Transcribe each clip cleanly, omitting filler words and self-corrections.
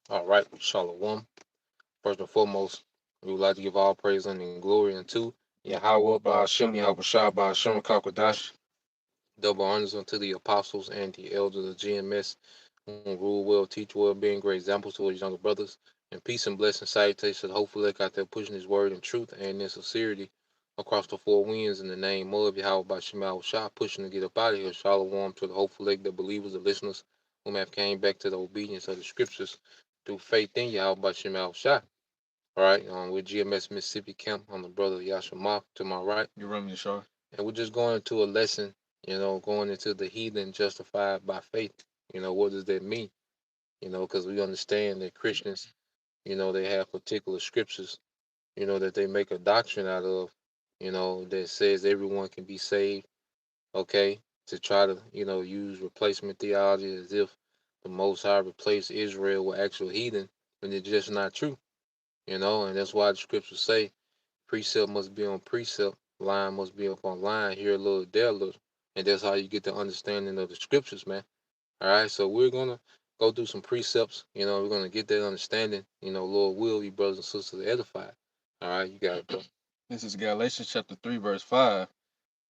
All right, Shalom. First and foremost, we would like to give all praise and glory unto Yahweh by Hashem, Yahweh Shah by Hashem Kakodash. Double honors unto the apostles and the elders of GMS, who rule well, teach well, being great examples to his younger brothers. And peace and blessing salutations. Hopefully, like out there pushing his word in truth and in sincerity across the four winds in the name of Yahweh by Shema Shah, pushing to get up out of here. Shalom to the hopeful leg, the believers, the listeners whom have came back to the obedience of the scriptures through faith in Yahweh by Shema Shah. All right, with GMS Mississippi Camp, I'm the brother Yashima to my right. You're running the show. And we're just going into a lesson, going into the heathen justified by faith. What does that mean? Because we understand that Christians, they have particular scriptures, that they make a doctrine out of, that says everyone can be saved, okay? To try to, use replacement theology as if the Most High replaced Israel with actual heathen, when it's just not true, and that's why the scriptures say precept must be on precept, line must be up on line, here a little, there a little. And that's how you get the understanding of the scriptures, man. All right, so we're going to go through some precepts. We're going to get that understanding. Lord will, you brothers and sisters, edified. All right, you got it, bro. This is Galatians chapter 3, verse 5.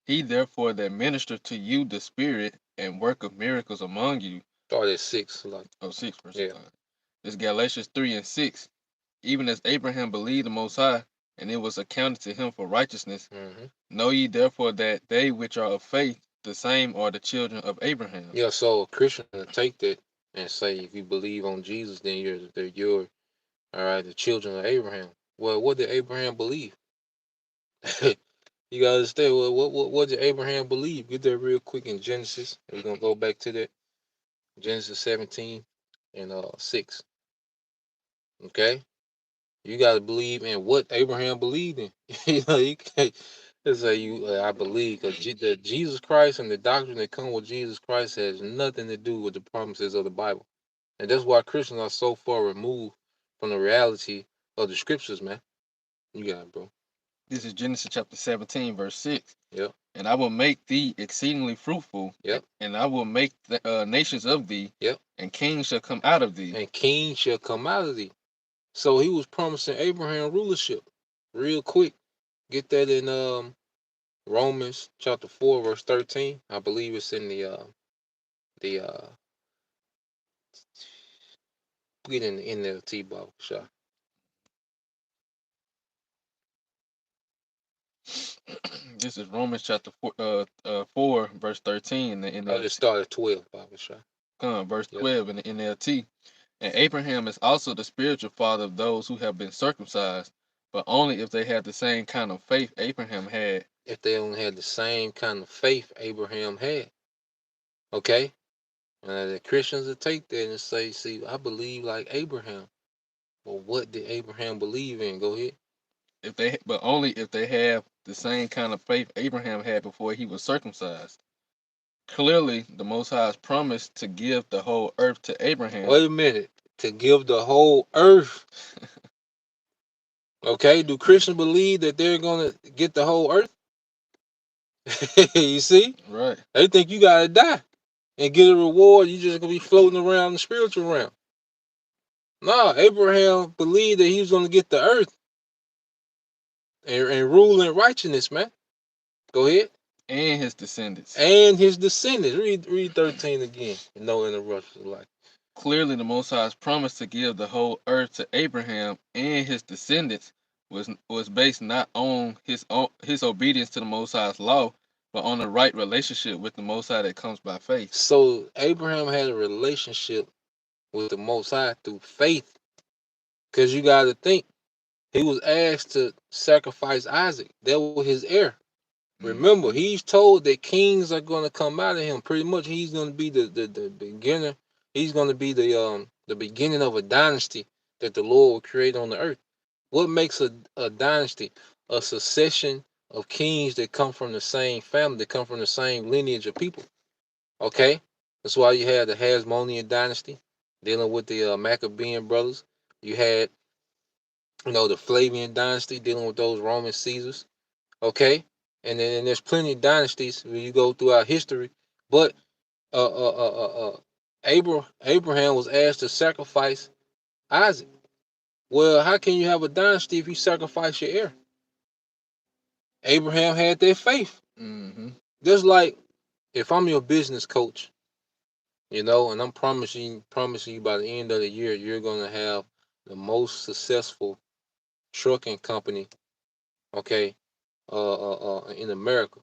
He therefore that minister to you the Spirit and work of miracles among you. Start at 6. 6 verse Yeah. 5. This is Galatians 3 and 6. Even as Abraham believed the Most High, and it was accounted to him for righteousness. Know ye therefore that they which are of faith, the same are the children of Abraham. Yeah, so a Christian will take that and say, if you believe on Jesus, then you're all right, the children of Abraham. Well, what did Abraham believe? You gotta understand what did Abraham believe? Get that real quick in Genesis. We're gonna go back to that. Genesis 17 and 6. Okay? You gotta believe in what Abraham believed in. You can't say I believe, because the Jesus Christ and the doctrine that come with Jesus Christ has nothing to do with the promises of the Bible. And that's why Christians are so far removed from the reality of the scriptures, man. You got it, bro. This is Genesis chapter 17, verse 6. Yep. And I will make thee exceedingly fruitful. Yep. And I will make the nations of thee. Yep. And kings shall come out of thee. And kings shall come out of thee. So he was promising Abraham rulership. Real quick. Get that in Romans chapter 4, verse 13. I believe it's in the get in the NLT Bible shot. This is Romans chapter 4 verse 13 in the NLT. I just started 12 Bible shot. Verse 12 in the NLT. And Abraham is also the spiritual father of those who have been circumcised, but only if they had the same kind of faith Abraham had. If they only had the same kind of faith Abraham had. Okay? And the Christians will take that and say, see, I believe like Abraham. Well, what did Abraham believe in? Go ahead. But only if they have the same kind of faith Abraham had before he was circumcised. Clearly, the Most High's promise to give the whole earth to Abraham. Wait a minute. To give the whole earth. Okay, do Christians believe that they're going to get the whole earth? You see? Right. They think you got to die and get a reward. You just going to be floating around in the spiritual realm. No, Abraham believed that he was going to get the earth and rule in righteousness, man. Go ahead. And his descendants. And his descendants. Read 13 again. No interruptions. Like. Clearly, the Most High's promise to give the whole earth to Abraham and his descendants was based not on his obedience to the Most High's law, but on the right relationship with the Most High that comes by faith. So Abraham had a relationship with the Most High through faith. Because you got to think, he was asked to sacrifice Isaac. That was his heir. Remember, he's told that kings are going to come out of him. Pretty much, he's going to be the beginner He's going to be the beginning of a dynasty that the Lord will create on the earth. What makes a dynasty? A succession of kings that come from the same family, that come from the same lineage of people. Okay, that's why you had the Hasmonean dynasty dealing with the Maccabean brothers. You had, the Flavian dynasty dealing with those Roman Caesars. Okay, and there's plenty of dynasties when you go throughout history. But uh, uh, uh, uh, uh, Abraham was asked to sacrifice Isaac. Well, how can you have a dynasty if you sacrifice your heir? Abraham had that faith. Mm-hmm. Just like if I'm your business coach, and I'm promising you by the end of the year, you're gonna have the most successful trucking company, okay, in America,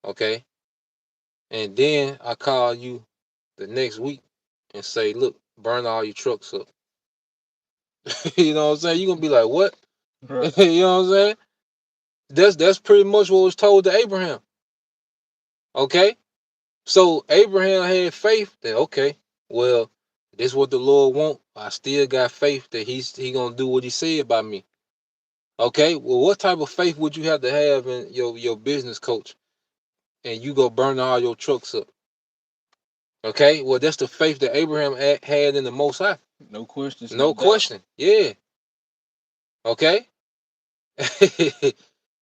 okay. And then I call you the next week and say, look, burn all your trucks up. You know what I'm saying? You're gonna be like, what? Right. You know what I'm saying? That's pretty much what was told to Abraham. Okay? So Abraham had faith that, okay, well, this is what the Lord want. I still got faith that he gonna do what he said about me. Okay, well, what type of faith would you have to have in your business coach, and you go burn all your trucks up? Okay, well, that's the faith that Abraham had in the Most High. No questions, No no doubt. question. Yeah. Okay.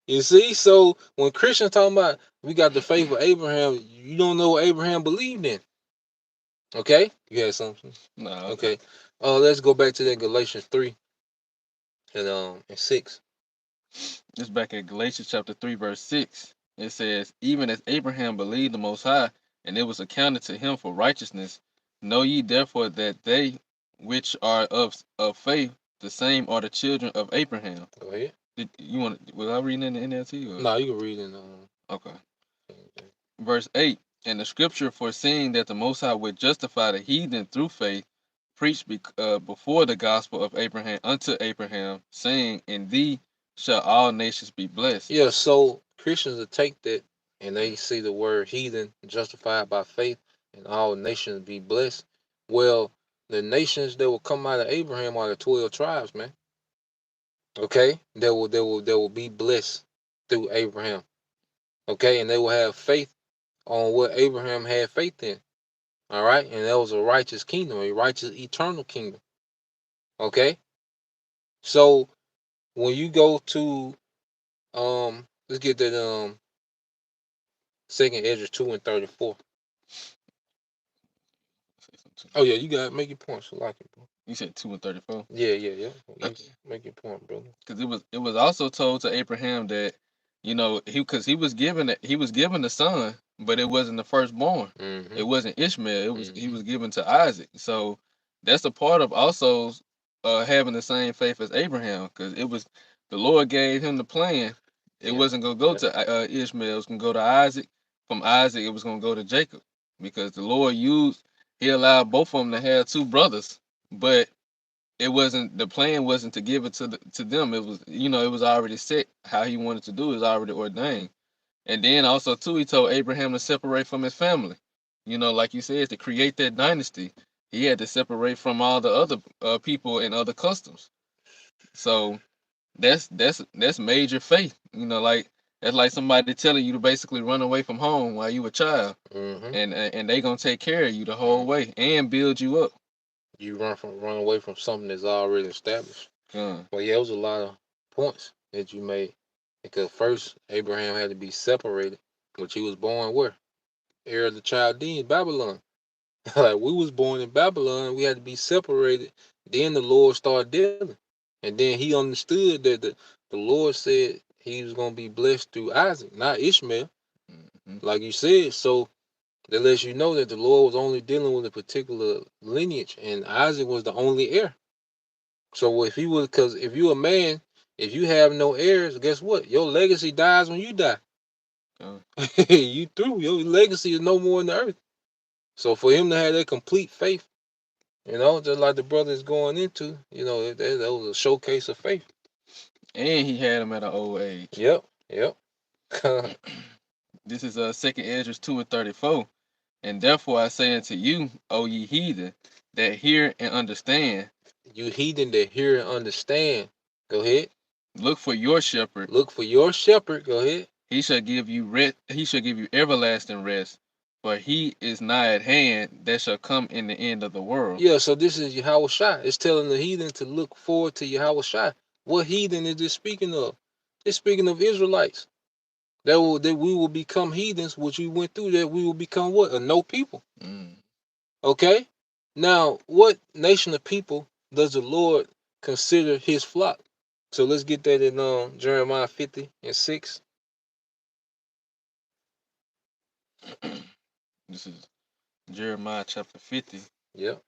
You see, so when Christians talking about we got the faith of Abraham, you don't know what Abraham believed in. Okay, you had something. No, okay. Okay, let's go back to that Galatians 3 and 6. It's back at Galatians chapter 3, verse 6. It says, even as Abraham believed the Most High, and it was accounted to him for righteousness, know ye therefore that they which are of faith, the same are the children of Abraham. Go ahead. Was I reading in the NLT? Or? No, you can read it. Okay. Verse 8, and the scripture foreseeing that the Most High would justify the heathen through faith, preached before the gospel of Abraham unto Abraham, saying, in thee shall all nations be blessed. Yeah, so Christians will take that and they see the word heathen justified by faith and all nations be blessed. Well, the nations that will come out of Abraham are the 12 tribes, man. Okay, they will be blessed through Abraham. Okay, and they will have faith on what Abraham had faith in. All right, and that was a righteous kingdom, a righteous eternal kingdom. Okay, so when you go to let's get that 2nd Ezra 2:34. Oh yeah, you got to make your points. I like it, bro. You said 2:34. Yeah. Make your point, brother. Because it was also told to Abraham that, he was given the son, but it wasn't the firstborn. Mm-hmm. It wasn't Ishmael. He was given to Isaac. So that's a part of also having the same faith as Abraham, because it was the Lord gave him the plan. It wasn't gonna go to Ishmael. It was gonna go to Isaac. From Isaac, it was gonna go to Jacob, because the Lord he allowed both of them to have two brothers, but the plan wasn't to give it to them. It was, it was already set how he wanted to do it. It was already ordained. And then also too, he told Abraham to separate from his family. Like you said, to create that dynasty, he had to separate from all the other people and other customs. So that's major faith. Like that's like somebody telling you to basically run away from home while you a child, and they gonna take care of you the whole way and build you up. You run away from something that's already established. Well, yeah, it was a lot of points that you made. Because first, Abraham had to be separated, which he was born where? Heir of the Chaldeans, Babylon. Like we was born in Babylon, we had to be separated. Then the Lord started dealing. And then he understood that the Lord said he was going to be blessed through Isaac, not Ishmael. Like you said. So that lets you know that the Lord was only dealing with a particular lineage, and Isaac was the only heir. So if he was, because if you a man, if you have no heirs, guess what? Your legacy dies when you die. You through. Your legacy is no more in the earth. So for him to have that complete faith, just like the brother is going into, that was a showcase of faith. And he had him at an old age. Yep. This is 2nd Ezra 2:34. And therefore I say unto you, O ye heathen, that hear and understand, You heathen that hear and understand. Go ahead. look for your shepherd. Look for your shepherd. Go ahead. He shall give you rest. He shall give you everlasting rest. For he is nigh at hand that shall come in the end of the world. Yeah, so this is Yahweh Shai. It's telling the heathen to look forward to Yahweh Shai. What heathen is this speaking of? It's speaking of Israelites. That we will become heathens, which we went through, that we will become what? A no people. Okay? Now, what nation of people does the Lord consider his flock? So let's get that in Jeremiah 50:6. This is Jeremiah chapter 50. Yep.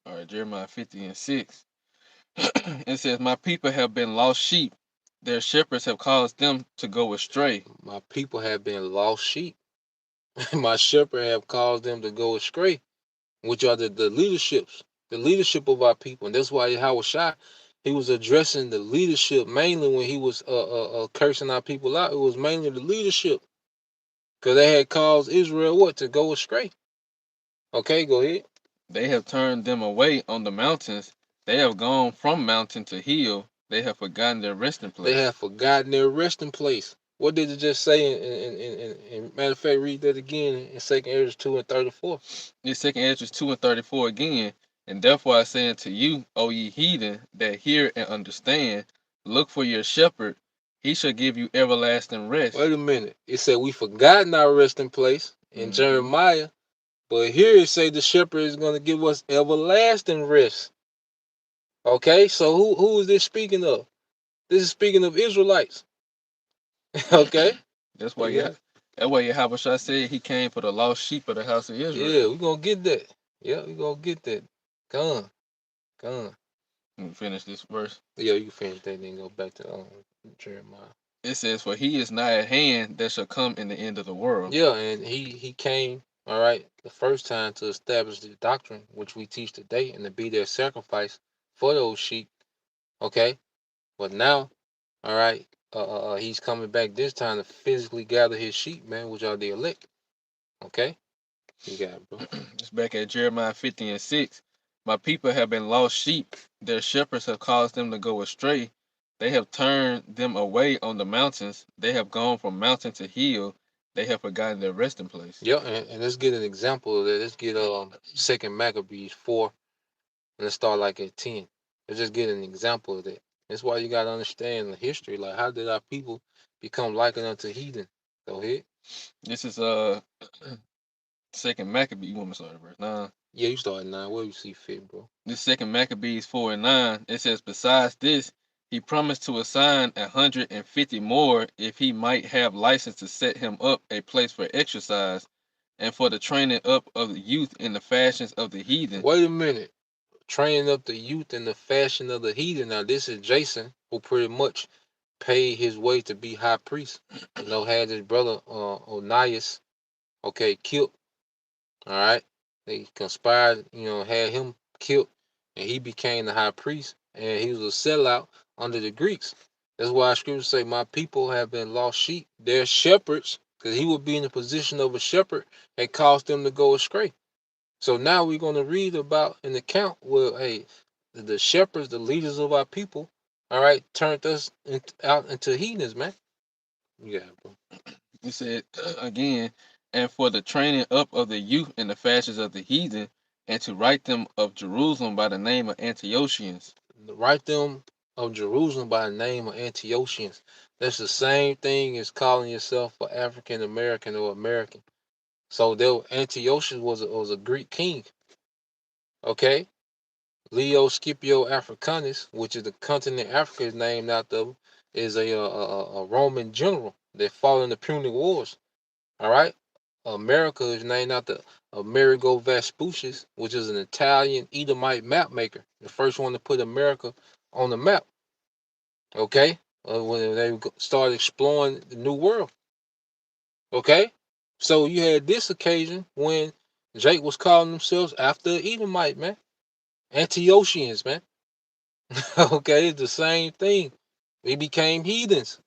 All right, Jeremiah 50:6. It says, my people have been lost sheep. Their shepherds have caused them to go astray. My people have been lost sheep. My shepherd have caused them to go astray, which are the leadership of our people. And that's why Yahweh Shai, he was addressing the leadership mainly when he was cursing our people out. It was mainly the leadership, because they had caused Israel what? To go astray. Okay, go ahead. They have turned them away on the mountains. They have gone from mountain to hill. They have forgotten their resting place. They have forgotten their resting place. What did it just say? In matter of fact, read that again in 2nd Ezra 2:34. This 2nd Ezra 2:34 again. And therefore I say unto you, O ye heathen, that hear and understand, look for your shepherd. He shall give you everlasting rest. Wait a minute. It said we forgotten our resting place in Jeremiah, but here it say the shepherd is going to give us everlasting rest. Okay, so who is this speaking of? This is speaking of Israelites. Okay. That's why Yahweh Shai said he came for the lost sheep of the house of Israel. Yeah, we're gonna get that. Yeah, we're gonna get that. Come. Let me finish this verse. Yeah, you can finish that, then go back to Jeremiah. It says, for he is nigh at hand that shall come in the end of the world. Yeah, and he came, all right, the first time to establish the doctrine which we teach today, and to be their sacrifice for those sheep. Okay, but now, all right, he's coming back this time to physically gather his sheep, man, which are the elect. Okay, you got it, bro. It's back at Jeremiah 50:6. My people have been lost sheep. Their shepherds have caused them to go astray. They have turned them away on the mountains. They have gone from mountain to hill. They have forgotten their resting place. Yeah, and let's get an example of that. Let's get 2nd Maccabees 4, and let's start like at 10. Let's just get an example of that. That's why you gotta understand the history. Like, how did our people become likened unto heathen? Go ahead. This is 2nd Maccabees. You want me to start at verse 9? Yeah, you start at 9. Where you see fit, bro? This 2nd Maccabees 4:9. It says, besides this, he promised to assign 150 more if he might have license to set him up a place for exercise and for the training up of the youth in the fashions of the heathen. Wait a minute. Training up the youth in the fashion of the heathen. Now, this is Jason, who pretty much paid his way to be high priest. You know, had his brother Onias, okay, killed. All right. They conspired, you know, had him killed, and he became the high priest, and he was a sellout under the Greeks. That's why scriptures say, my people have been lost sheep. Their shepherds, because he would be in the position of a shepherd, had caused them to go astray. So now we're going to read about an account where, hey, the shepherds, the leaders of our people, all right, turned us out into heathens, man. Yeah, bro. He said again, and for the training up of the youth in the fashions of the heathen, and to write them of Jerusalem by the name of Antiochians. Write them of Jerusalem by the name of Antiochians. That's the same thing as calling yourself an African American or American. So Antiochus was a Greek king. Okay? Leo Scipio Africanus, which is the continent Africa is named after, is a Roman general that fought in the Punic Wars. All right? America is named after Amerigo Vespucius, which is an Italian Edomite map maker, the first one to put America on the map. Okay? When they started exploring the New World. Okay? So you had this occasion when Jake was calling themselves after Edomite, man. Antiochians, man. Okay, it's the same thing. We became heathens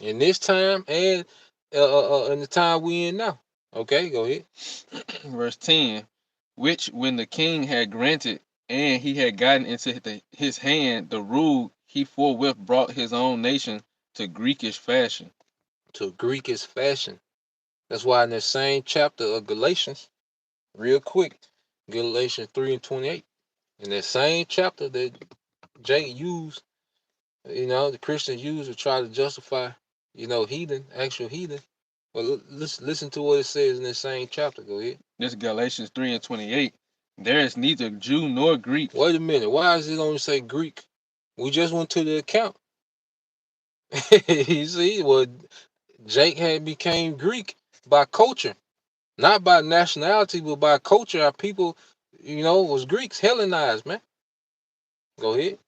in this time and in the time we in now. Okay, go ahead. Verse 10, which when the king had granted and he had gotten into his hand the rule, he forthwith brought his own nation to Greekish fashion. To Greekish fashion. That's why in the same chapter of Galatians, real quick, Galatians 3 and 28, in that same chapter that Jake used, the Christians used to try to justify, heathen, actual heathen. Well, listen to what it says in the same chapter. Go ahead. This Galatians 3 and 28. There is neither Jew nor Greek. Wait a minute. Why does it only say Greek? We just went to the account. You see, well, Jake had became Greek by culture, not by nationality, but by culture. Our people, was Greeks, Hellenized, man. Go ahead.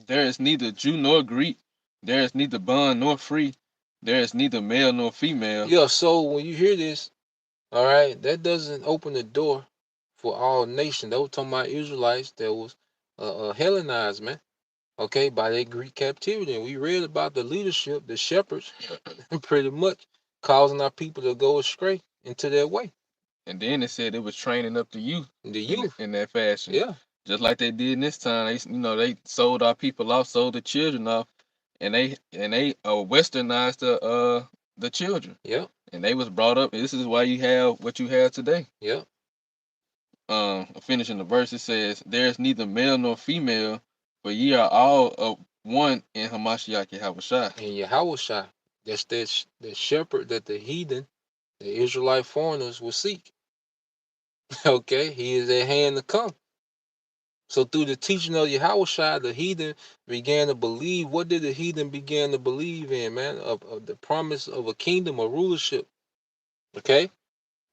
There is neither Jew nor Greek. There is neither bond nor free. There is neither male nor female. Yeah, so when you hear this, all right, that doesn't open the door for all nations. They were talking about Israelites that was Hellenized, man. Okay, by their Greek captivity. And we read about the leadership, the shepherds, pretty much causing our people to go astray into their way. And then it said it was training up the youth The youth. in that fashion. Yeah. Just like they did in this time. They sold our people off, sold the children off, and they westernized the children. Yeah. And they was brought up. This is why you have what you have today. Yeah. Finishing the verse, it says, there is neither male nor female, but ye are all of one in Hamashiach Yahushua. And Yahushua, that's the shepherd that the heathen, the Israelite foreigners will seek. Okay, he is at hand to come. So through the teaching of Yahushua, the heathen began to believe. What did the heathen begin to believe in, man? Of the promise of a kingdom, a rulership. Okay?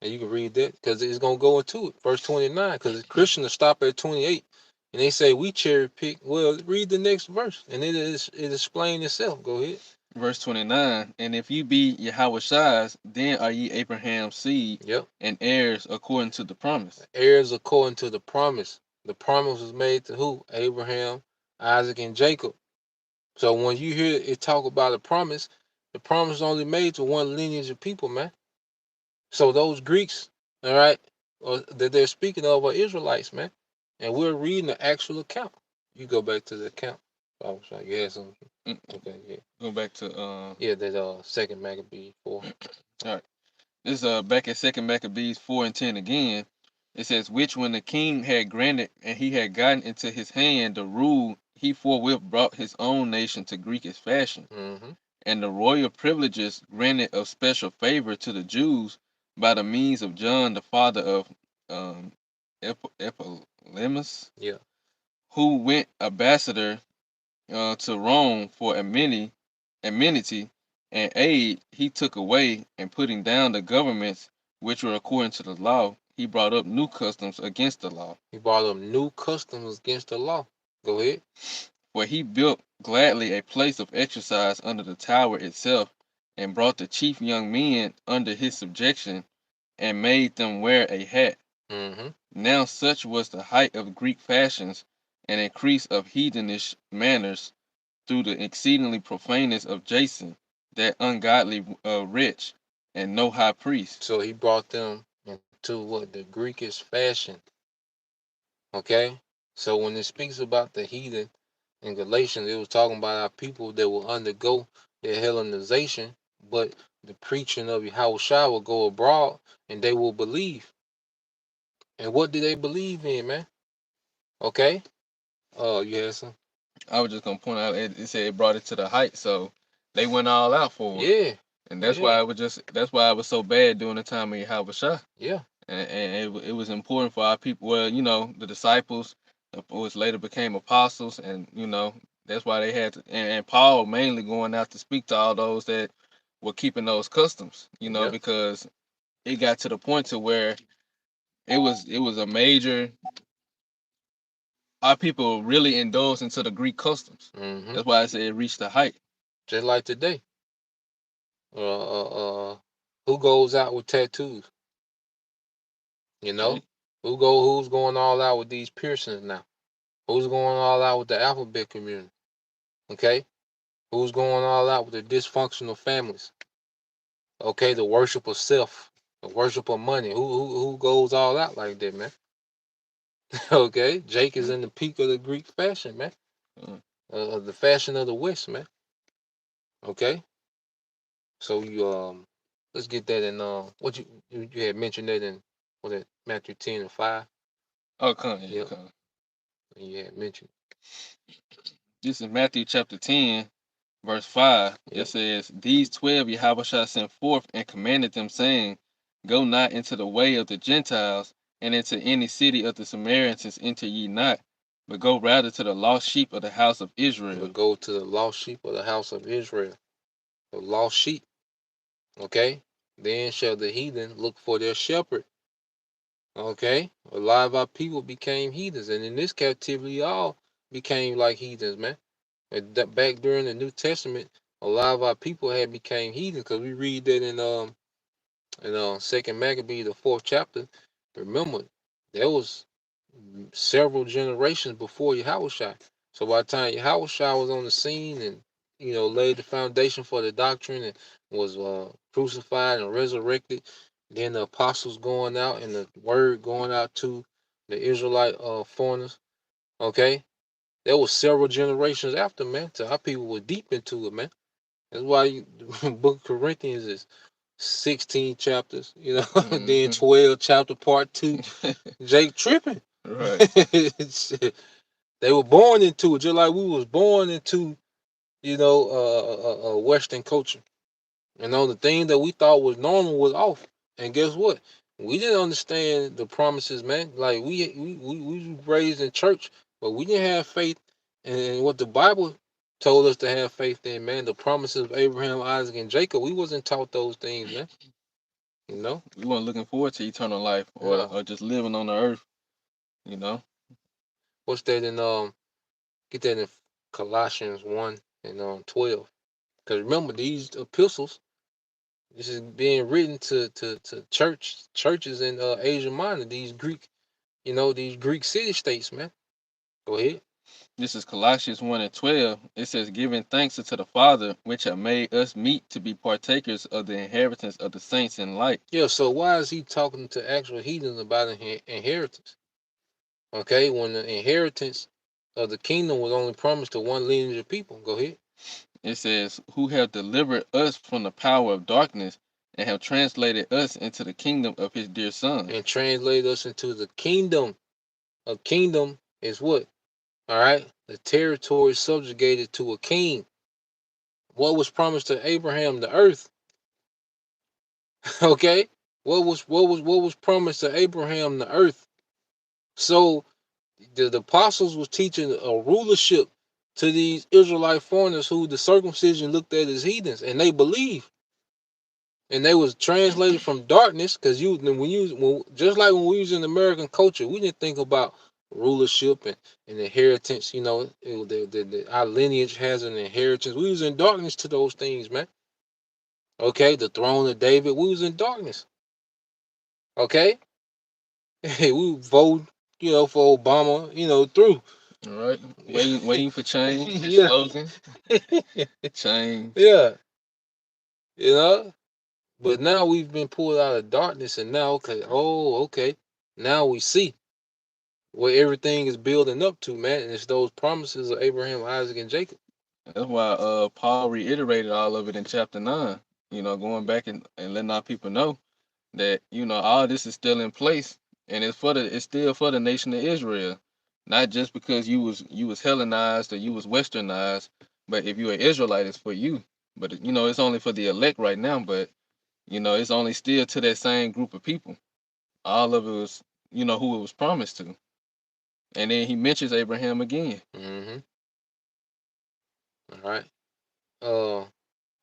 And you can read that because it's going to go into it. Verse 29, because Christians stop at 28. And they say, we cherry pick. Well, read the next verse. And it explains itself. Go ahead. Verse 29, and if you be Yahushua's, then are ye Abraham's seed, Yep, and heirs according to the promise. heirs according to the promise. The promise was made to who? Abraham, Isaac, and Jacob. So when you hear it talk about a promise, the promise is only made to one lineage of people, man. So those Greeks, all right, that they're speaking of are Israelites, man. And we're reading the actual account. You go back to the account. Oh, sorry, you had something. Okay, yeah. Go back to that second Maccabees 4. All right. This is back at second Maccabees 4 and 10 again. It says, which when the king had granted and he had gotten into his hand the rule, he forthwith brought his own nation to Greekish fashion. Mm-hmm. And the royal privileges granted of special favor to the Jews by the means of John, the father of Epiphanes, Yeah. who went ambassador to Rome for amenity and aid, he took away, and putting down the governments which were according to the law, he brought up new customs against the law. He brought up new customs against the law. Go ahead. For he built gladly a place of exercise under the tower itself, and brought the chief young men under his subjection, and made them wear a hat. Mm-hmm. Now such was the height of Greek fashions, and increase of heathenish manners, through the exceedingly profaneness of Jason, that ungodly wretch, and no high priest. So he brought them into what? The Greekish fashion. Okay? So when it speaks about the heathen in Galatians, it was talking about our people that will undergo their Hellenization, but the preaching of Yahushua will go abroad and they will believe. And what do they believe in, man? Okay? Oh, you had some? I was just gonna point out it said it brought it to the height, so they went all out for it. Yeah. And that's why it was so bad during the time of Yahushua. Yeah. And it was important for our people. Well, the disciples, which later became apostles, and that's why they had to, and Paul mainly going out to speak to all those that were keeping those customs, Yep. because it got to the point to where it was a major. Our people really indulged into the Greek customs. Mm-hmm. That's why I say it reached the height. Just like today. Who goes out with tattoos? You know? Okay. Who's going all out with these piercings now? Who's going all out with the alphabet community? Okay? Who's going all out with the dysfunctional families? Okay, the worship of self. The worship of money. Who goes all out like that, man? Okay, Jake is in the peak of the Greek fashion, man. Mm. The fashion of the West, man. Okay, so let's get that in what you had mentioned that in what that Matthew 10:5. Oh, come, yeah, Yep, come. you had mentioned. This is Matthew chapter 10, verse 5. It Yep, says, These 12 Yahweh sent forth and commanded them, saying, Go not into the way of the Gentiles, and into any city of the Samaritans enter ye not, but go rather to the lost sheep of the house of Israel. but go to the lost sheep of the house of Israel. The lost sheep. Okay, then shall the heathen look for their shepherd. Okay, a lot of our people became heathens, and in this captivity, all became like heathens, man. And back during the New Testament, a lot of our people had became heathens because we read that in Second Maccabees, the 4th chapter. Remember, there was several generations before Yahushua. So by the time Yahushua was on the scene and laid the foundation for the doctrine and was crucified and resurrected, then the apostles going out and the word going out to the Israelite foreigners. Okay, there was several generations after, man. So our people were deep into it, man. That's why the Book of Corinthians is 16 chapters, then 12 chapter part 2. Jake tripping. Right. They were born into it, just like we was born into, Western culture. The thing that we thought was normal was off. And guess what? We didn't understand the promises, man. Like we was raised in church, but we didn't have faith in what the Bible told us to have faith in, man. The promises of Abraham, Isaac, and Jacob. We wasn't taught those things, man. We weren't looking forward to eternal life Yeah. or just living on the earth, you know. What's that in get that in Colossians 1 and 12. Because remember, these epistles, this is being written to churches in Asia Minor, these Greek city states, man. Go ahead. This is Colossians 1 and 12. It says, Giving thanks unto the Father, which have made us meet to be partakers of the inheritance of the saints in light. Yeah, so why is he talking to actual heathens about inheritance? Okay, when the inheritance of the kingdom was only promised to one lineage of people. Go ahead. It says, Who have delivered us from the power of darkness and have translated us into the kingdom of his dear Son. And translate us into the kingdom. A kingdom is what? All right, the territory subjugated to a king. What was promised to Abraham? The earth. Okay, what was promised to Abraham? The earth. So the apostles was teaching a rulership to these Israelite foreigners who the circumcision looked at as heathens, and they believe. And they was translated from darkness because just like when we was in American culture, we didn't think about rulership and inheritance. Our lineage has an inheritance. We was in darkness to those things, man. Okay, the throne of David, we was in darkness. Okay, we vote, for Obama, through. All right, waiting for change. Yeah. Slogan, change. Yeah, you know. But now we've been pulled out of darkness, and now, okay, now we see where everything is building up to, man, and it's those promises of Abraham, Isaac, and Jacob. That's why Paul reiterated all of it in chapter 9. Going back and letting our people know that all this is still in place, and it's still for the nation of Israel, not just because you was Hellenized or you was Westernized, but if you're an Israelite, it's for you. But it's only for the elect right now. But it's only still to that same group of people. All of it was who it was promised to, and then he mentions Abraham again. Mm-hmm. All right.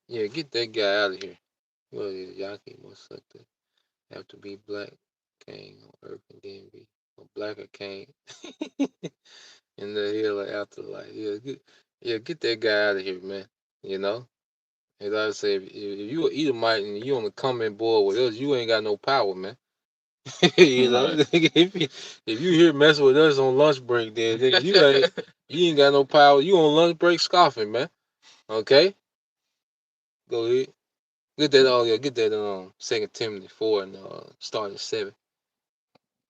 Yeah, get that guy out of here. What is it? Yaki must have to be black king on earth and then be a blacker king in the hill of afterlife. Get that guy out of here, man. As I say, if you an Edomite and you on the coming board with us, you ain't got no power, man. Right. if you here messing with us on lunch break, then you ain't got no power. You on lunch break scoffing, man. Okay, go ahead. Get that. Oh yeah, get that. 2 Timothy 4 and start at 7.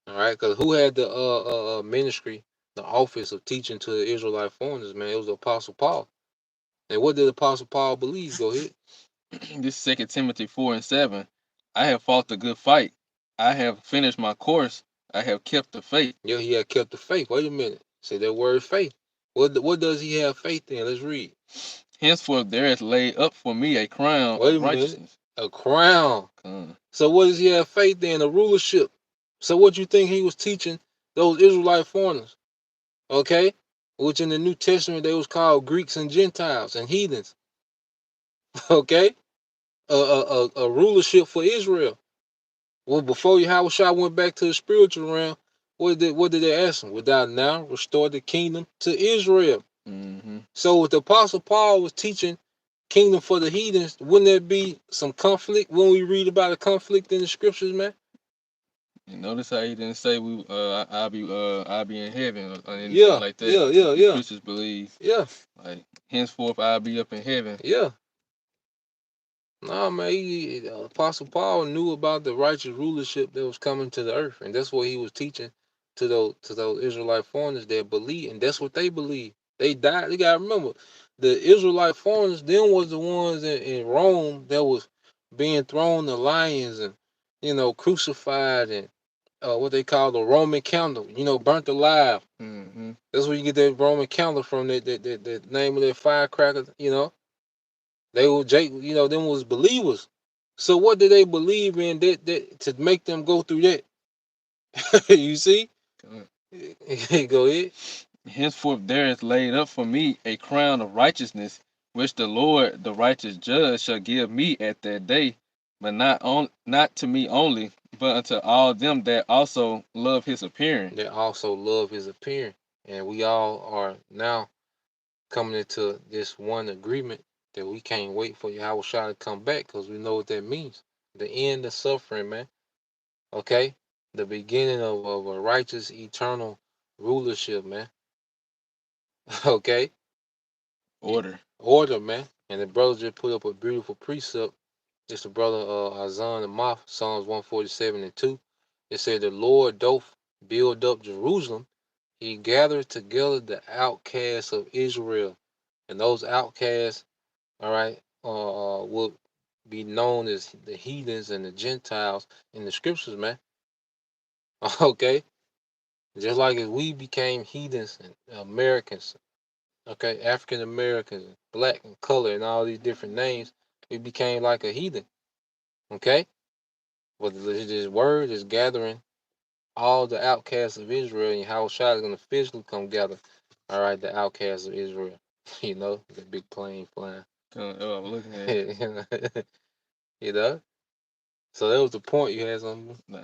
All right, because who had the ministry, the office of teaching to the Israelite foreigners? Man, it was the Apostle Paul. And what did Apostle Paul believe? Go ahead. This 2 Timothy 4 and 7. I have fought the good fight. I have finished my course. I have kept the faith. Yeah, he had kept the faith. Wait a minute. Say that word faith. What does he have faith in? Let's read. Henceforth there is laid up for me a crown Wait a of minute. righteousness. A crown. Uh, So what does he have faith in? A rulership. So what you think he was teaching those Israelite foreigners? Okay? Which in the New Testament they was called Greeks and Gentiles and heathens. Okay? A rulership for Israel. Well, before Yahushua went back to the spiritual realm, what did they ask him? Without now restore the kingdom to Israel. mm-hmm. So if the Apostle Paul was teaching kingdom for the heathens, wouldn't there be some conflict when we read about a conflict in the scriptures, man? You notice how he didn't say I'll be in heaven or anything Yeah, like that. yeah. Christians believe Yeah, like henceforth I'll be up in heaven. yeah. No, man, Apostle Paul knew about the righteous rulership that was coming to the earth, and that's what he was teaching to those Israelite foreigners that believe, and that's what they believe. They died. You gotta remember, the Israelite foreigners, them was the ones in Rome that was being thrown to lions and crucified and what they call the Roman candle, burnt alive. Mm-hmm. That's where you get that Roman candle from. That name of that firecracker. They were them was believers. So what did they believe in that to make them go through that? You see? Go ahead. Henceforth there is laid up for me a crown of righteousness, which the Lord, the righteous judge, shall give me at that day, but not to me only, but unto all them that also love his appearing. They also love his appearing. And we all are now coming into this one agreement that we can't wait for Yahushua to come back because we know what that means. The end of suffering, man. Okay? The beginning of a righteous, eternal rulership, man. Okay? Order. Order, man. And the brothers just put up a beautiful precept. It's the brother Azan the Moth, Psalms 147 and 2. It said, the Lord doth build up Jerusalem. He gathered together the outcasts of Israel. And those outcasts, all right, will be known as the heathens and the Gentiles in the scriptures, man. Okay? Just like as we became heathens and Americans, okay, African Americans, black and color, and all these different names, we became like a heathen, okay? But this word is gathering all the outcasts of Israel, and Yahushua is going to physically come gather, all right, the outcasts of Israel. The big plane flying. Oh, I'm looking at it. So that was the point you had something. Nah,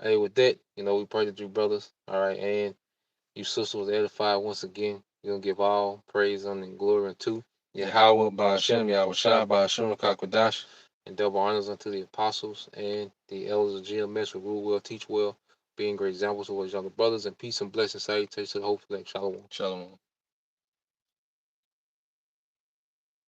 Hey, with that, we pray that you brothers, all right, and you sister was edified once again. You're going to give all praise and glory unto Yahweh Ba'Shem, Yahushua Ba'Shem Kakwadash. and double honors unto the apostles and the elders of GMS who rule well, teach well, being great examples of each other brothers, and peace and blessings salutations to the hopeful Shalom. Shalom.